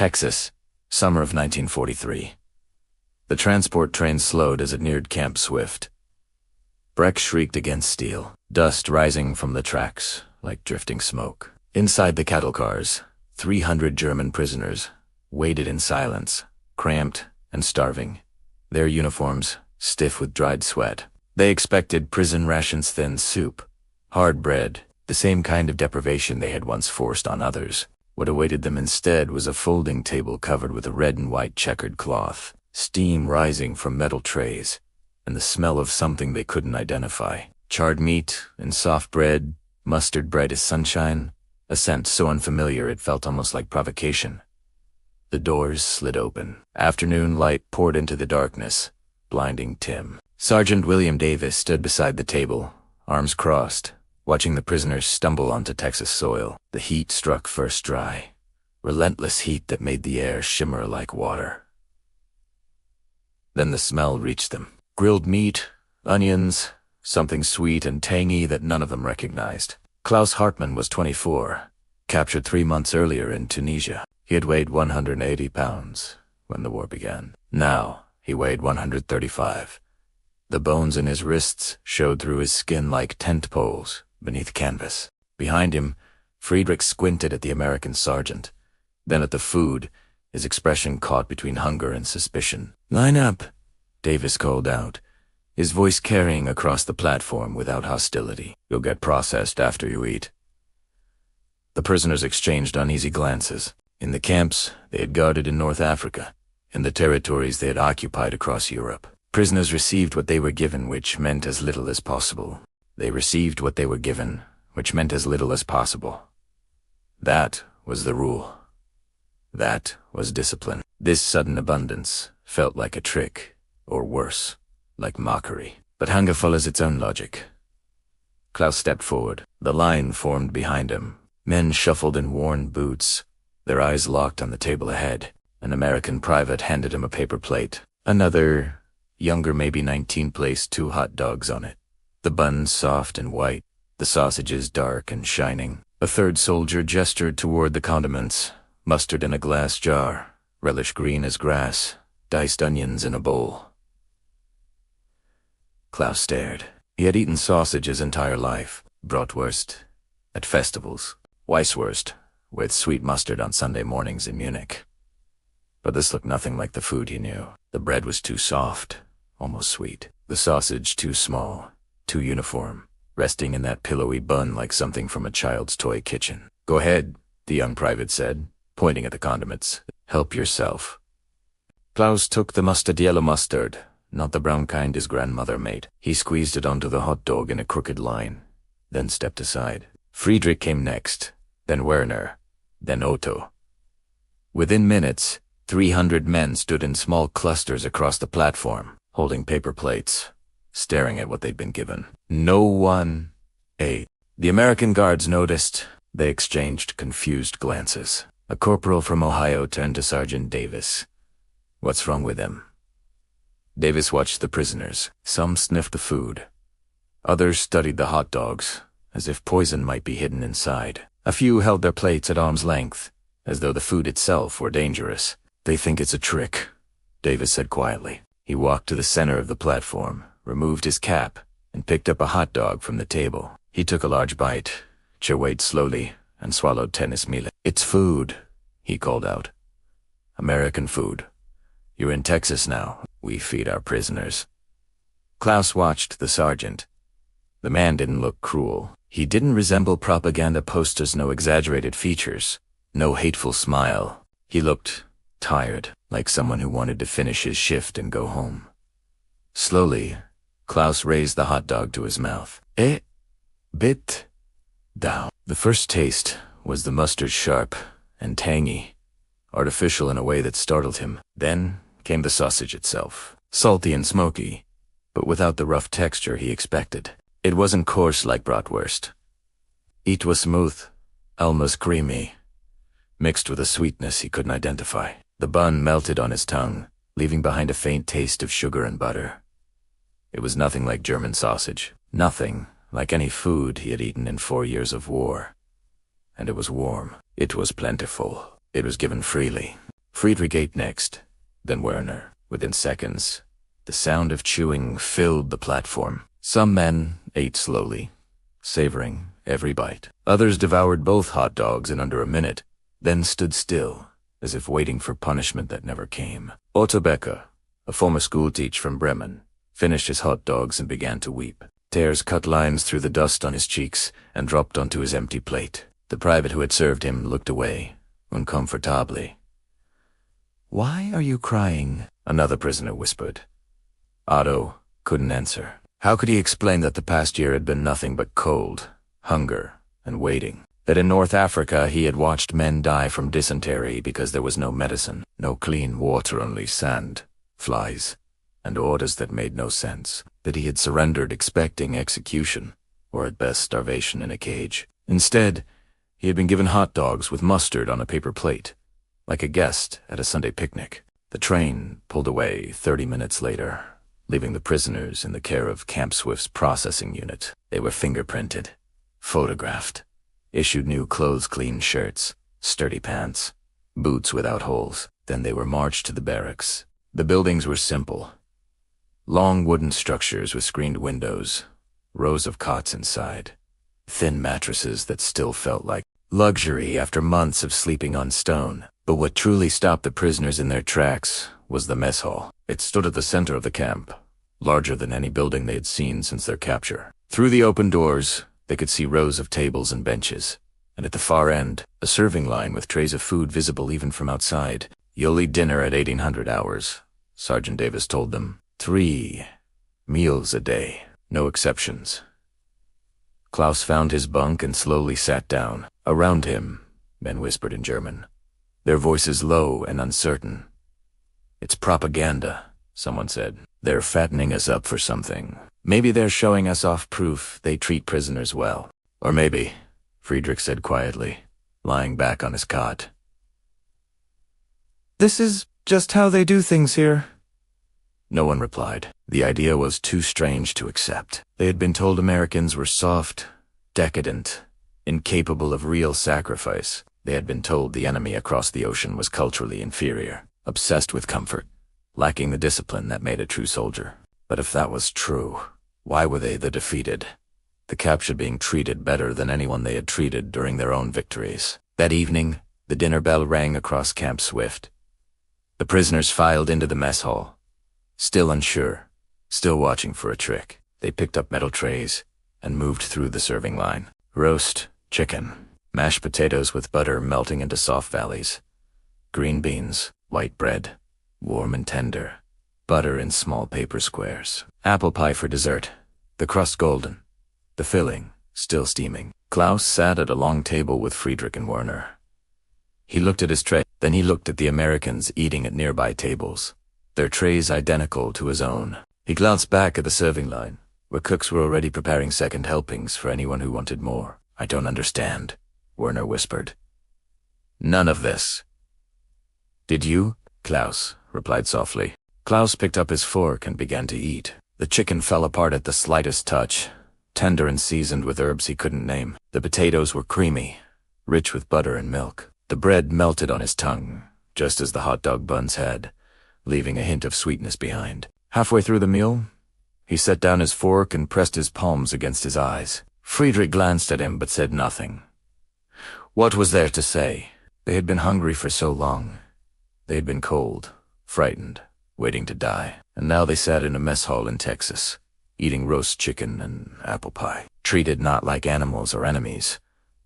Texas, summer of 1943. The transport train slowed as it neared Camp Swift. Breck shrieked against steel, dust rising from the tracks like drifting smoke. Inside the cattle cars, 300 German prisoners waited in silence, cramped and starving, their uniforms stiff with dried sweat. They expected prison rations, thin soup, hard bread, the same kind of deprivation they had once forced on others. What awaited them instead was a folding table covered with a red and white checkered cloth, steam rising from metal trays, and the smell of something they couldn't identify. Charred meat and soft bread, mustard bright as sunshine, a scent so unfamiliar it felt almost like provocation. The doors slid open. Afternoon light poured into the darkness, blinding Tim. Sergeant William Davis stood beside the table, arms crossed, watching the prisoners stumble onto Texas soil. The heat struck first dry, relentless heat that made the air shimmer like water. Then the smell reached them. Grilled meat, onions, something sweet and tangy that none of them recognized. Klaus Hartmann was 24, captured 3 months earlier in Tunisia. He had weighed 180 pounds when the war began. Now he weighed 135. The bones in his wrists showed through his skin like tent poles beneath canvas. Behind him, Friedrich squinted at the American sergeant, then at the food, his expression caught between hunger and suspicion. "Line up," Davis called out, his voice carrying across the platform without hostility. "You'll get processed after you eat." The prisoners exchanged uneasy glances. In the camps they had guarded in North Africa, in the territories they had occupied across Europe, prisoners received what they were given, which meant as little as possible. They received what they were given, which meant as little as possible. That was the rule. That was discipline. This sudden abundance felt like a trick, or worse, like mockery. But hunger follows its own logic. Klaus stepped forward. The line formed behind him. Men shuffled in worn boots, their eyes locked on the table ahead. An American private handed him a paper plate. Another, younger, maybe 19, placed 2 hot dogs on it. The buns soft and white, the sausages dark and shining. A third soldier gestured toward the condiments. Mustard in a glass jar, relish green as grass, diced onions in a bowl. Klaus stared. He had eaten sausage his entire life, bratwurst, at festivals, Weisswurst, with sweet mustard on Sunday mornings in Munich. But this looked nothing like the food he knew. The bread was too soft, almost sweet. The sausage too small, too uniform, resting in that pillowy bun like something from a child's toy kitchen. "Go ahead," the young private said, pointing at the condiments. "Help yourself." Klaus took the mustard, yellow mustard, not the brown kind his grandmother made. He squeezed it onto the hot dog in a crooked line, then stepped aside. Friedrich came next, then Werner, then Otto. Within minutes, 300 men stood in small clusters across the platform, holding paper plates, staring at what they'd been given. No one ate. The American guards noticed. They exchanged confused glances. A corporal from Ohio turned to Sergeant Davis. "What's wrong with him?" Davis watched the prisoners. Some sniffed the food. Others studied the hot dogs, as if poison might be hidden inside. A few held their plates at arm's length, as though the food itself were dangerous. "They think it's a trick," Davis said quietly. He walked to the center of the platform, removed his cap, and picked up a hot dog from the table. He took a large bite, chewed slowly, and swallowed tennis meal. "It's food," he called out. "American food. You're in Texas now. We feed our prisoners." Klaus watched the sergeant. The man didn't look cruel. He didn't resemble propaganda posters, no exaggerated features, no hateful smile. He looked tired, like someone who wanted to finish his shift and go home. Slowly, Klaus raised the hot dog to his mouth. Bit down. The first taste was the mustard, sharp and tangy, artificial in a way that startled him. Then came the sausage itself, salty and smoky, but without the rough texture he expected. It wasn't coarse like bratwurst. It was smooth, almost creamy, mixed with a sweetness he couldn't identify. The bun melted on his tongue, leaving behind a faint taste of sugar and butter. It was nothing like German sausage, nothing like any food he had eaten in 4 years of war. And it was warm. It was plentiful. It was given freely. Friedrich ate next, then Werner. Within seconds, the sound of chewing filled the platform. Some men ate slowly, savoring every bite. Others devoured both hot dogs in under a minute, then stood still, as if waiting for punishment that never came. Otto Becker, a former schoolteacher from Bremen, finished his hot dogs and began to weep. Tears cut lines through the dust on his cheeks and dropped onto his empty plate. The private who had served him looked away, uncomfortably. "Why are you crying?" another prisoner whispered. Otto couldn't answer. How could he explain that the past year had been nothing but cold, hunger, and waiting? That in North Africa he had watched men die from dysentery because there was no medicine, no clean water, only sand, flies, and orders that made no sense. That he had surrendered expecting execution, or at best starvation in a cage. Instead, he had been given hot dogs with mustard on a paper plate, like a guest at a Sunday picnic. The train pulled away 30 minutes later, leaving the prisoners in the care of Camp Swift's processing unit. They were fingerprinted, photographed, issued new clothes-clean shirts, sturdy pants, boots without holes. Then they were marched to the barracks. The buildings were simple. Long wooden structures with screened windows, rows of cots inside, thin mattresses that still felt like luxury after months of sleeping on stone. But what truly stopped the prisoners in their tracks was the mess hall. It stood at the center of the camp, larger than any building they had seen since their capture. Through the open doors, they could see rows of tables and benches, and at the far end, a serving line with trays of food visible even from outside. "You'll eat dinner at 1800 hours," Sergeant Davis told them. 3 meals a day, no exceptions. Klaus found his bunk and slowly sat down. Around him, men whispered in German, their voices low and uncertain. "It's propaganda," someone said. "They're fattening us up for something. Maybe they're showing us off proof they treat prisoners well. Or maybe," Friedrich said quietly, lying back on his cot, "this is just how they do things here." No one replied. The idea was too strange to accept. They had been told Americans were soft, decadent, incapable of real sacrifice. They had been told the enemy across the ocean was culturally inferior, obsessed with comfort, lacking the discipline that made a true soldier. But if that was true, why were they the defeated, the captured, being treated better than anyone they had treated during their own victories? That evening, the dinner bell rang across Camp Swift. The prisoners filed into the mess hall. Still unsure, still watching for a trick, they picked up metal trays and moved through the serving line. Roast chicken, mashed potatoes with butter melting into soft valleys, green beans, white bread, warm and tender, butter in small paper squares, apple pie for dessert, the crust golden, the filling still steaming. Klaus sat at a long table with Friedrich and Werner. He looked at his tray, then he looked at the Americans eating at nearby tables, their trays identical to his own. He glanced back at the serving line, where cooks were already preparing second helpings for anyone who wanted more. "I don't understand," Werner whispered. "None of this." "Did you?" Klaus replied softly. Klaus picked up his fork and began to eat. The chicken fell apart at the slightest touch, tender and seasoned with herbs he couldn't name. The potatoes were creamy, rich with butter and milk. The bread melted on his tongue, just as the hot dog buns had, leaving a hint of sweetness behind. Halfway through the meal, he set down his fork and pressed his palms against his eyes. Friedrich glanced at him but said nothing. What was there to say? They had been hungry for so long. They had been cold, frightened, waiting to die. And now they sat in a mess hall in Texas, eating roast chicken and apple pie, treated not like animals or enemies,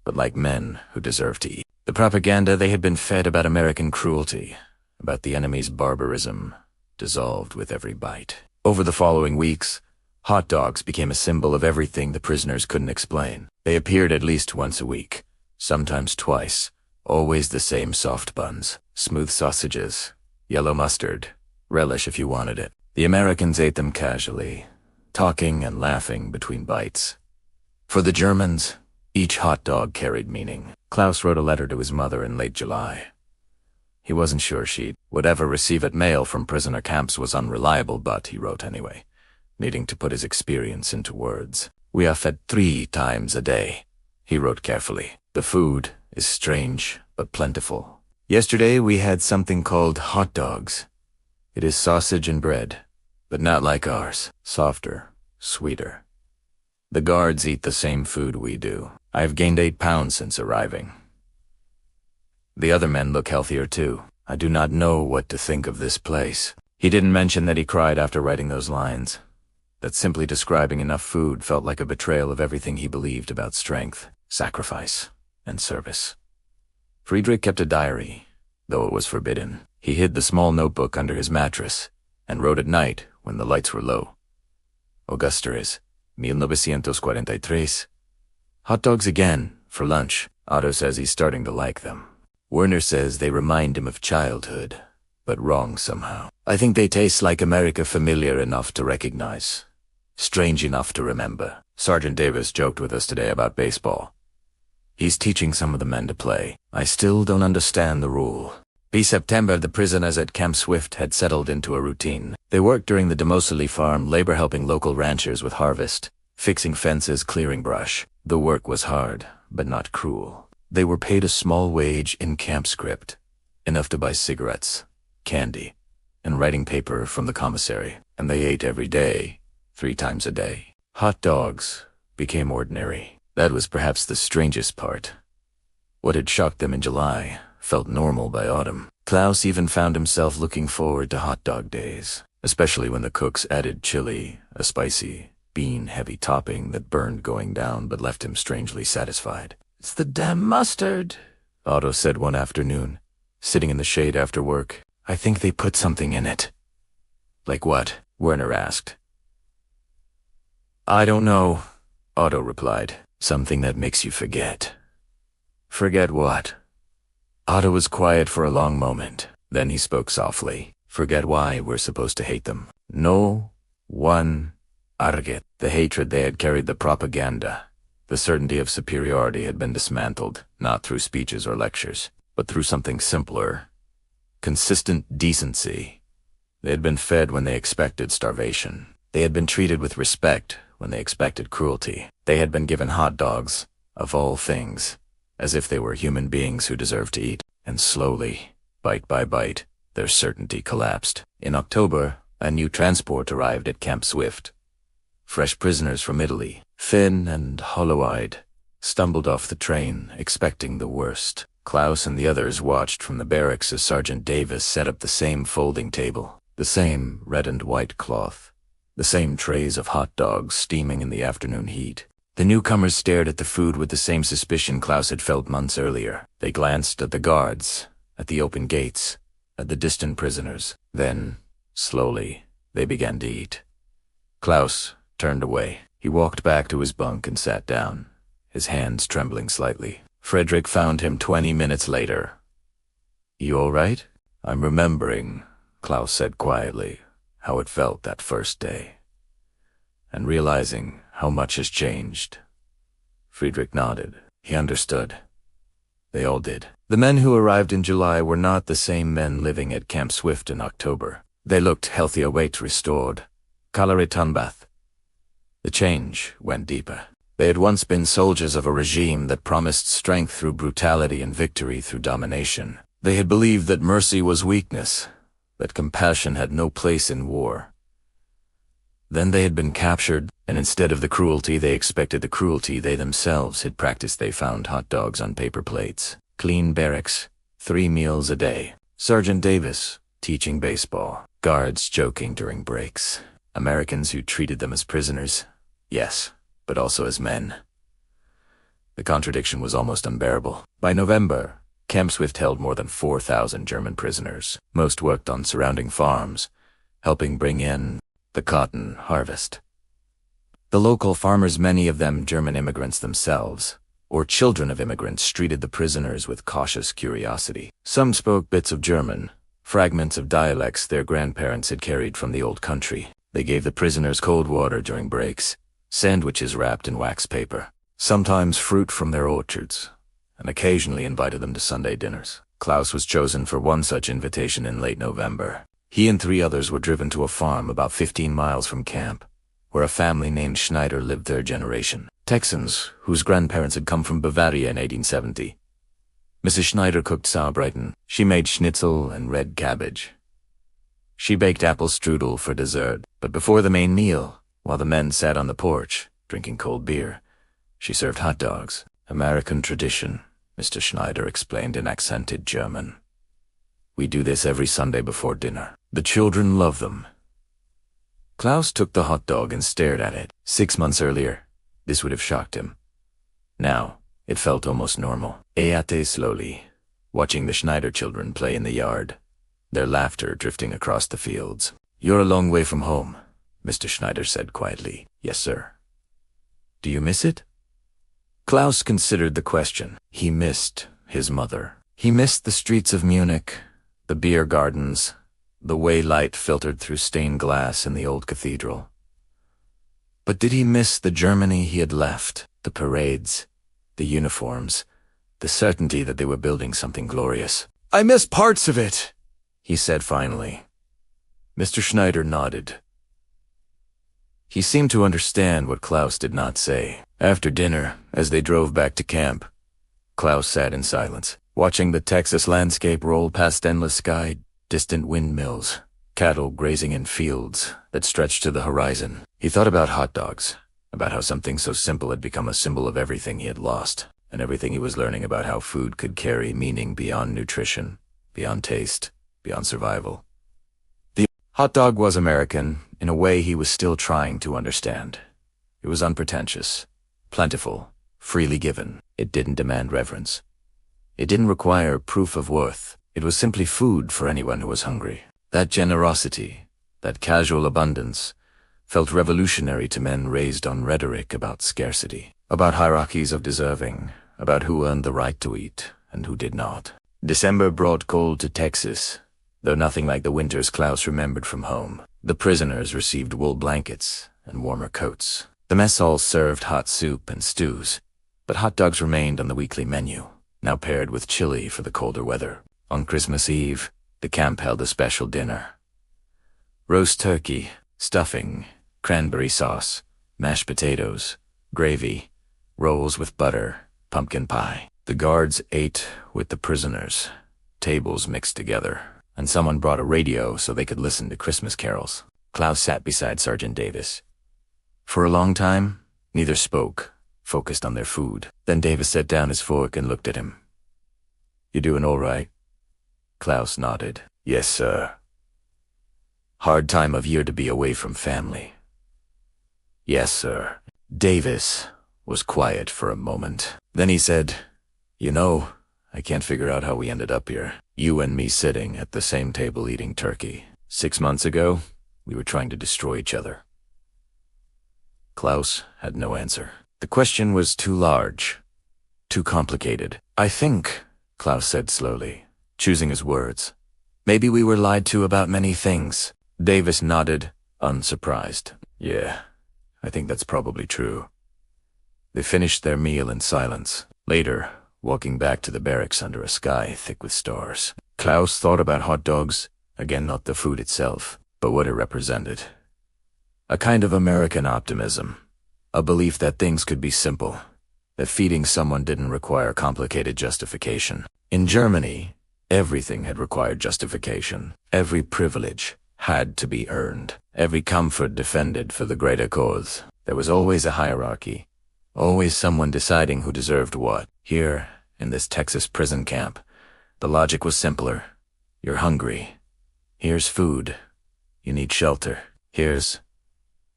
but like men who deserved to eat. The propaganda they had been fed about American cruelty, about the enemy's barbarism, dissolved with every bite. Over the following weeks, hot dogs became a symbol of everything the prisoners couldn't explain. They appeared at least once a week, sometimes twice, always the same soft buns, smooth sausages, yellow mustard, relish if you wanted it. The Americans ate them casually, talking and laughing between bites. For the Germans, each hot dog carried meaning. Klaus wrote a letter to his mother in late July. He wasn't sure she would ever receive it. Mail from prisoner camps was unreliable, but he wrote anyway, needing to put his experience into words. "We are fed 3 times a day," he wrote carefully. "The food is strange but plentiful. Yesterday we had something called hot dogs. It is sausage and bread, but not like ours. Softer, sweeter. The guards eat the same food we do. I have gained 8 pounds since arriving. The other men look healthier too. I do not know what to think of this place. He didn't mention that he cried after writing those lines. That simply describing enough food felt like a betrayal of everything he believed about strength, sacrifice, and service. Friedrich kept a diary, though it was forbidden. He hid the small notebook under his mattress and wrote at night when the lights were low. Augusteres, 1943. Hot dogs again, for lunch. Otto says he's starting to like them. Werner says they remind him of childhood, but wrong somehow. I think they taste like America, familiar enough to recognize, strange enough to remember. Sergeant Davis joked with us today about baseball. He's teaching some of the men to play. I still don't understand the rule. By September, the prisoners at Camp Swift had settled into a routine. They worked during the Demosili farm, labor helping local ranchers with harvest, fixing fences, clearing brush. The work was hard, but not cruel. They were paid a small wage in camp script, enough to buy cigarettes, candy, and writing paper from the commissary, and they ate every day, 3 times a day. Hot dogs became ordinary. That was perhaps the strangest part. What had shocked them in July felt normal by autumn. Klaus even found himself looking forward to hot dog days, especially when the cooks added chili, a spicy, bean-heavy topping that burned going down but left him strangely satisfied. "It's the damn mustard," Otto said one afternoon, sitting in the shade after work. "I think they put something in it." "Like what?" Werner asked. "I don't know," Otto replied. "Something that makes you forget." "Forget what?" Otto was quiet for a long moment. Then he spoke softly. "Forget why we're supposed to hate them. No one arget." The hatred they had carried, the propaganda, the certainty of superiority had been dismantled, not through speeches or lectures, but through something simpler. Consistent decency. They had been fed when they expected starvation. They had been treated with respect when they expected cruelty. They had been given hot dogs, of all things, as if they were human beings who deserved to eat. And slowly, bite by bite, their certainty collapsed. In October, a new transport arrived at Camp Swift. Fresh prisoners from Italy, thin and hollow-eyed, stumbled off the train, expecting the worst. Klaus and the others watched from the barracks as Sergeant Davis set up the same folding table, the same red and white cloth, the same trays of hot dogs steaming in the afternoon heat. The newcomers stared at the food with the same suspicion Klaus had felt months earlier. They glanced at the guards, at the open gates, at the distant prisoners. Then, slowly, they began to eat. Klaus turned away. He walked back to his bunk and sat down, his hands trembling slightly. Friedrich found him 20 minutes later. "You all right?" "I'm remembering," Klaus said quietly, "how it felt that first day, and realizing how much has changed." Friedrich nodded. He understood. They all did. The men who arrived in July were not the same men living at Camp Swift in October. They looked healthier, weight restored. Calorie tunbath. The change went deeper. They had once been soldiers of a regime that promised strength through brutality and victory through domination. They had believed that mercy was weakness, that compassion had no place in war. Then they had been captured, and instead of the cruelty they expected, the cruelty they themselves had practiced. They found hot dogs on paper plates, clean barracks, 3 meals a day. Sergeant Davis teaching baseball, guards joking during breaks, Americans who treated them as prisoners. Yes, but also as men. The contradiction was almost unbearable. By November, Camp Swift held more than 4,000 German prisoners. Most worked on surrounding farms, helping bring in the cotton harvest. The local farmers, many of them German immigrants themselves, or children of immigrants, treated the prisoners with cautious curiosity. Some spoke bits of German, fragments of dialects their grandparents had carried from the old country. They gave the prisoners cold water during breaks, sandwiches wrapped in wax paper, sometimes fruit from their orchards, and occasionally invited them to Sunday dinners. Klaus was chosen for one such invitation in late November. He and 3 others were driven to a farm about 15 miles from camp, where a family named Schneider lived their generation. Texans, whose grandparents had come from Bavaria in 1870. Mrs. Schneider cooked Sauerbraten. She made schnitzel and red cabbage. She baked apple strudel for dessert, but before the main meal, while the men sat on the porch, drinking cold beer, she served hot dogs. American tradition, Mr. Schneider explained in accented German. We do this every Sunday before dinner. The children love them. Klaus took the hot dog and stared at it. 6 months earlier, this would have shocked him. Now, it felt almost normal. He ate slowly, watching the Schneider children play in the yard, their laughter drifting across the fields. You're a long way from home, Mr. Schneider said quietly. Yes, sir. Do you miss it? Klaus considered the question. He missed his mother. He missed the streets of Munich, the beer gardens, the way light filtered through stained glass in the old cathedral. But did he miss the Germany he had left, the parades, the uniforms, the certainty that they were building something glorious? I miss parts of it, he said finally. Mr. Schneider nodded. He seemed to understand what Klaus did not say. After dinner, as they drove back to camp, Klaus sat in silence, watching the Texas landscape roll past endless sky, distant windmills, cattle grazing in fields that stretched to the horizon. He thought about hot dogs, about how something so simple had become a symbol of everything he had lost, and everything he was learning about how food could carry meaning beyond nutrition, beyond taste, beyond survival. The hot dog was American in a way he was still trying to understand. It was unpretentious, plentiful, freely given. It didn't demand reverence. It didn't require proof of worth. It was simply food for anyone who was hungry. That generosity, that casual abundance, felt revolutionary to men raised on rhetoric about scarcity, about hierarchies of deserving, about who earned the right to eat and who did not. December brought cold to Texas, though nothing like the winters Klaus remembered from home. The prisoners received wool blankets and warmer coats. The mess halls served hot soup and stews, but hot dogs remained on the weekly menu, now paired with chili for the colder weather. On Christmas Eve, the camp held a special dinner. Roast turkey, stuffing, cranberry sauce, mashed potatoes, gravy, rolls with butter, pumpkin pie. The guards ate with the prisoners, tables mixed together, and someone brought a radio so they could listen to Christmas carols. Klaus sat beside Sergeant Davis. For a long time, neither spoke, focused on their food. Then Davis set down his fork and looked at him. You doing all right? Klaus nodded. Yes, sir. Hard time of year to be away from family. Yes, sir. Davis was quiet for a moment. Then he said, You know, I can't figure out how we ended up here. You and me sitting at the same table eating turkey. 6 months ago, we were trying to destroy each other. Klaus had no answer. The question was too large, too complicated. I think, Klaus said slowly, choosing his words, maybe we were lied to about many things. Davis nodded, unsurprised. Yeah, I think that's probably true. They finished their meal in silence. Later, walking back to the barracks under a sky thick with stars, Klaus thought about hot dogs, again not the food itself, but what it represented. A kind of American optimism, a belief that things could be simple, that feeding someone didn't require complicated justification. In Germany, everything had required justification. Every privilege had to be earned. Every comfort defended for the greater cause. There was always a hierarchy, always someone deciding who deserved what. Here, in this Texas prison camp, the logic was simpler. You're hungry. Here's food. You need shelter. Here's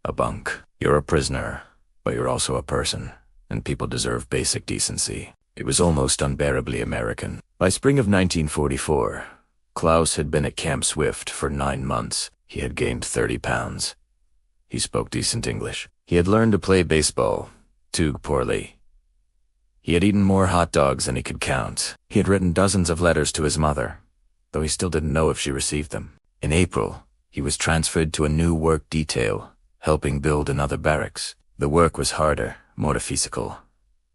a bunk. You're a prisoner, but you're also a person, and people deserve basic decency. It was almost unbearably American. By spring of 1944, Klaus had been at Camp Swift for 9 months. He had gained 30 pounds. He spoke decent English. He had learned to play baseball, too poorly. He had eaten more hot dogs than he could count. He had written dozens of letters to his mother, though he still didn't know if she received them. In April, he was transferred to a new work detail, helping build another barracks. The work was harder, more physical,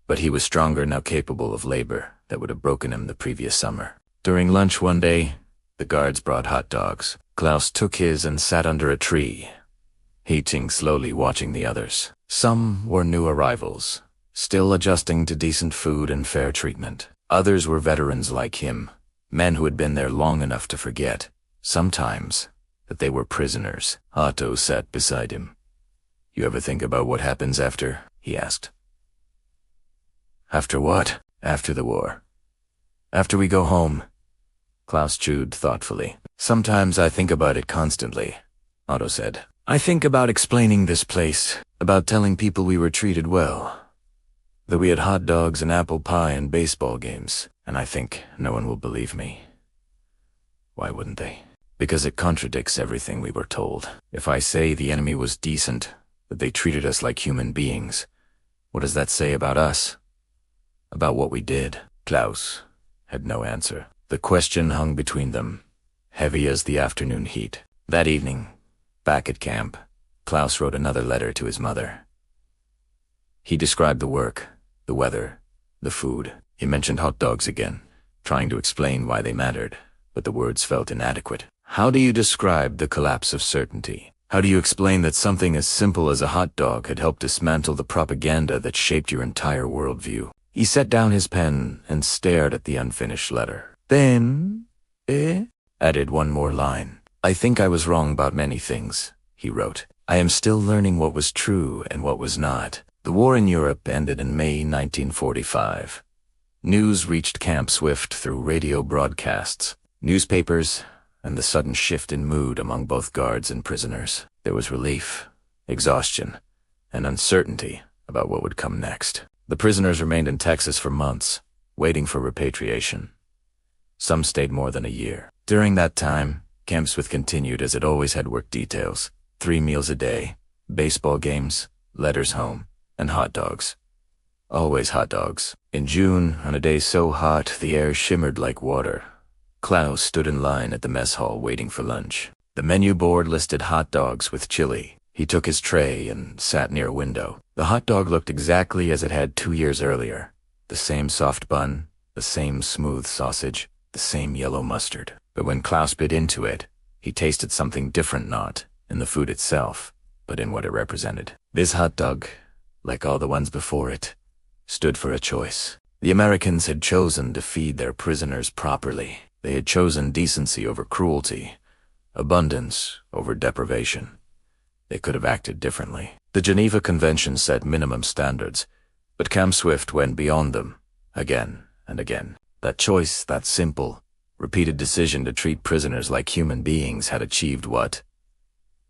but he was stronger, now capable of labor that would have broken him the previous summer. During lunch one day, the guards brought hot dogs. Klaus took his and sat under a tree, eating slowly, watching the others. Some were new arrivals, still adjusting to decent food and fair treatment. Others were veterans like him, men who had been there long enough to forget, sometimes, that they were prisoners. Otto sat beside him. "You ever think about what happens after?" he asked. "After what?" "After the war. After we go home." Klaus chewed thoughtfully. "Sometimes I think about it constantly," Otto said. "I think about explaining this place, about telling people we were treated well, that we had hot dogs and apple pie and baseball games, and I think no one will believe me. Why wouldn't they? Because it contradicts everything we were told. If I say the enemy was decent, that they treated us like human beings, what does that say about us? About what we did?" Klaus had no answer. The question hung between them, heavy as the afternoon heat. That evening, back at camp, Klaus wrote another letter to his mother. He described the work, the weather, the food. He mentioned hot dogs again, trying to explain why they mattered, but the words felt inadequate. "How do you describe the collapse of certainty? How do you explain that something as simple as a hot dog had helped dismantle the propaganda that shaped your entire worldview?" He set down his pen and stared at the unfinished letter. "Then, added one more line. "I think I was wrong about many things," he wrote. "I am still learning what was true and what was not." The war in Europe ended in May 1945. News reached Camp Swift through radio broadcasts, newspapers, and the sudden shift in mood among both guards and prisoners. There was relief, exhaustion, and uncertainty about what would come next. The prisoners remained in Texas for months, waiting for repatriation. Some stayed more than a year. During that time, Camp Swift continued as it always had work details: 3 meals a day, baseball games, letters home, and hot dogs. Always hot dogs. In June, on a day so hot the air shimmered like water, Klaus stood in line at the mess hall waiting for lunch. The menu board listed hot dogs with chili. He took his tray and sat near a window. The hot dog looked exactly as it had 2 years earlier. The same soft bun, the same smooth sausage, the same yellow mustard. But when Klaus bit into it, he tasted something different, not in the food itself, but in what it represented. This hot dog, like all the ones before it, stood for a choice. The Americans had chosen to feed their prisoners properly. They had chosen decency over cruelty, abundance over deprivation. They could have acted differently. The Geneva Convention set minimum standards, but Camp Swift went beyond them, again and again. That choice, that simple, repeated decision to treat prisoners like human beings had achieved what?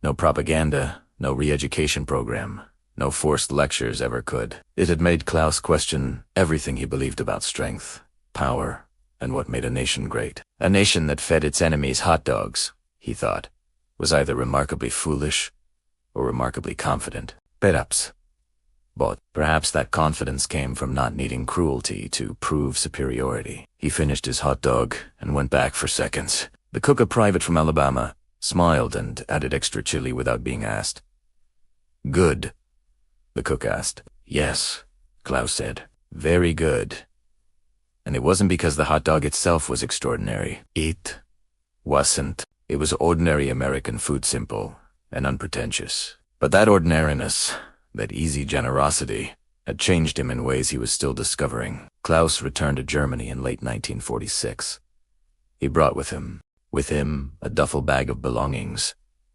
No propaganda, no re-education program, no forced lectures ever could. It had made Klaus question everything he believed about strength, power, and what made a nation great. A nation that fed its enemies hot dogs, he thought, was either remarkably foolish or remarkably confident. Perhaps. But perhaps that confidence came from not needing cruelty to prove superiority. He finished his hot dog and went back for seconds. The cook, a private from Alabama, smiled and added extra chili without being asked. "Good?" the cook asked. "Yes," Klaus said. "Very good." And it wasn't because the hot dog itself was extraordinary. It wasn't. It was ordinary American food, simple and unpretentious. But that ordinariness, that easy generosity, had changed him in ways he was still discovering. Klaus returned to Germany in late 1946. He brought with him a duffel bag of belongings,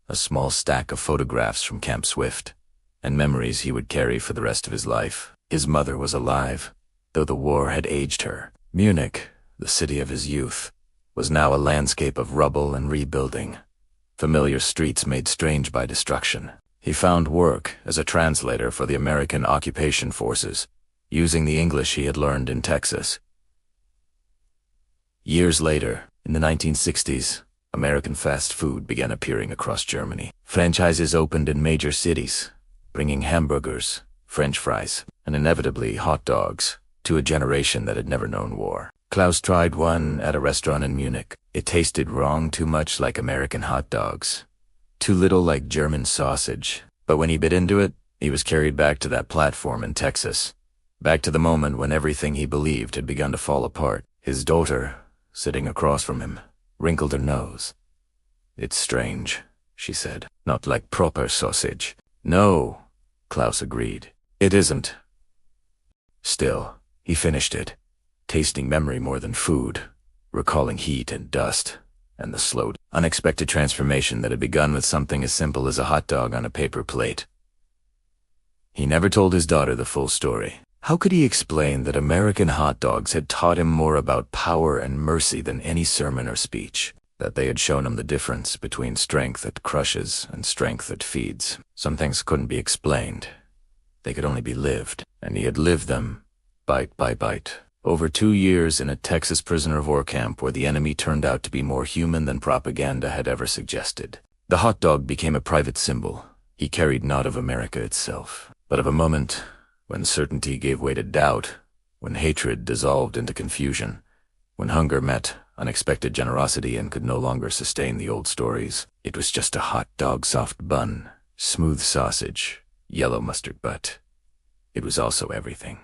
a small stack of photographs from Camp Swift, and memories he would carry for the rest of his life. His mother was alive, though the war had aged her. Munich, the city of his youth, was now a landscape of rubble and rebuilding, familiar streets made strange by destruction. He found work as a translator for the American occupation forces, using the English he had learned in Texas. Years later, in the 1960s, American fast food began appearing across Germany. Franchises opened in major cities, bringing hamburgers, French fries, and inevitably hot dogs to a generation that had never known war. Klaus tried one at a restaurant in Munich. It tasted wrong, too much like American hot dogs, too little like German sausage. But when he bit into it, he was carried back to that platform in Texas, back to the moment when everything he believed had begun to fall apart. His daughter, sitting across from him, wrinkled her nose. "It's strange," she said. "Not like proper sausage." "No," Klaus agreed. "It isn't." Still, he finished it. tasting memory more than food, recalling heat and dust, and the slow, unexpected transformation that had begun with something as simple as a hot dog on a paper plate. He never told his daughter the full story. How could he explain that American hot dogs had taught him more about power and mercy than any sermon or speech? That they had shown him the difference between strength that crushes and strength that feeds. Some things couldn't be explained. They could only be lived, and he had lived them, bite by bite. Over 2 years in a Texas prisoner of war camp where the enemy turned out to be more human than propaganda had ever suggested. The hot dog became a private symbol. He carried not of America itself, but of a moment when certainty gave way to doubt, when hatred dissolved into confusion, when hunger met unexpected generosity and could no longer sustain the old stories. It was just a hot dog, soft bun, smooth sausage, yellow mustard butt. It was also everything.